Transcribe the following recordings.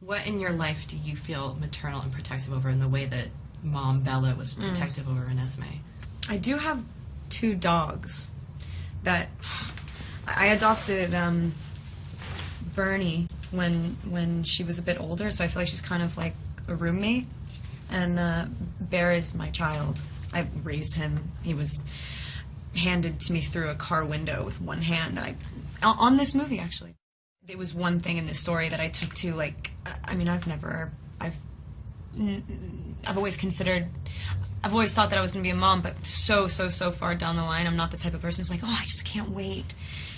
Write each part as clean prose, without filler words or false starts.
What in your life do you feel maternal and protective over in the way that mom Bella was protective over Renesmee? I do have 2 dogs that I adopted Bernie when she was a bit older, so I feel like she's kind of like a roommate. And Bear is my child. I raised him. He was handed to me through a car window with one hand. On this movie, actually. It was one thing in this story that I took to, like, I mean, I've always thought that I was going to be a mom, but so far down the line, I'm not the type of person who's like, oh, I just can't wait.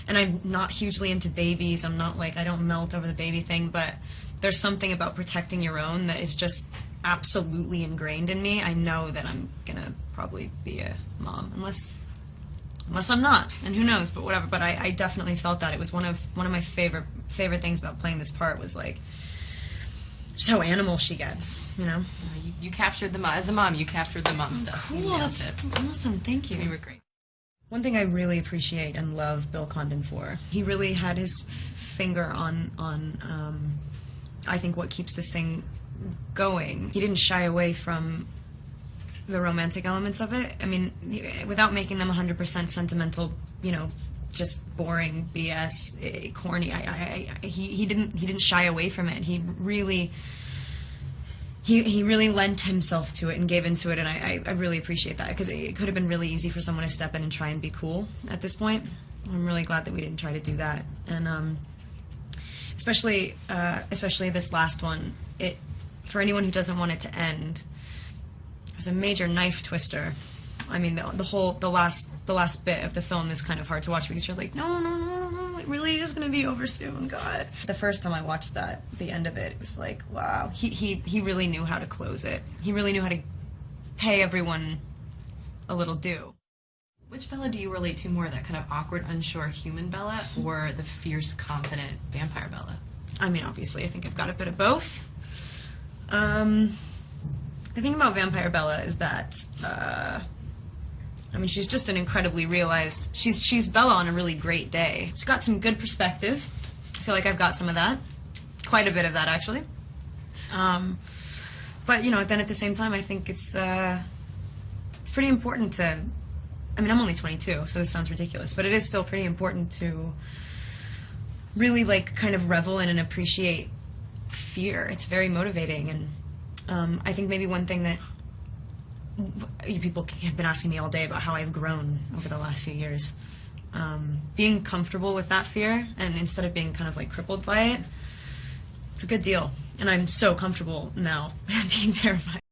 And I'm not hugely into babies. I'm not like, I don't melt over the baby thing, but there's something about protecting your own that is just absolutely ingrained in me. I know that I'm going to probably be a mom, unless I'm not, and who knows, but whatever. But I definitely felt that. It was one of my favorite things about playing this part was, like, just how animal she gets, you know? You captured the mom. As a mom, you captured the mom stuff. Cool, that's awesome, thank you. You were great. One thing I really appreciate and love Bill Condon for, he really had his finger on I think what keeps this thing going. He didn't shy away from the romantic elements of it. I mean, without making them 100% sentimental, you know, just boring BS, corny. He didn't shy away from it. He really lent himself to it and gave into it, and I really appreciate that, because it could have been really easy for someone to step in and try and be cool at this point. I'm really glad that we didn't try to do that, and especially this last one. For anyone who doesn't want it to end, there's a major knife twister. I mean, the last bit of the film is kind of hard to watch because you're like, no, it really is going to be over soon, God. The first time I watched the end of it, it was like, wow. He really knew how to close it. He really knew how to pay everyone a little due. Which Bella do you relate to more, that kind of awkward, unsure human Bella, or the fierce, confident vampire Bella? I mean, obviously, I think I've got a bit of both. The thing about Vampire Bella is that, I mean, she's just an incredibly realized, she's Bella on a really great day. She's got some good perspective. I feel like I've got some of that. Quite a bit of that, actually. But, you know, then at the same time, I think it's pretty important to, I mean, I'm only 22, so this sounds ridiculous, but it is still pretty important to really, like, kind of revel in and appreciate fear. It's very motivating, and I think maybe one thing that you people have been asking me all day about how I've grown over the last few years. Being comfortable with that fear, and instead of being kind of like crippled by it, it's a good deal. And I'm so comfortable now being terrified.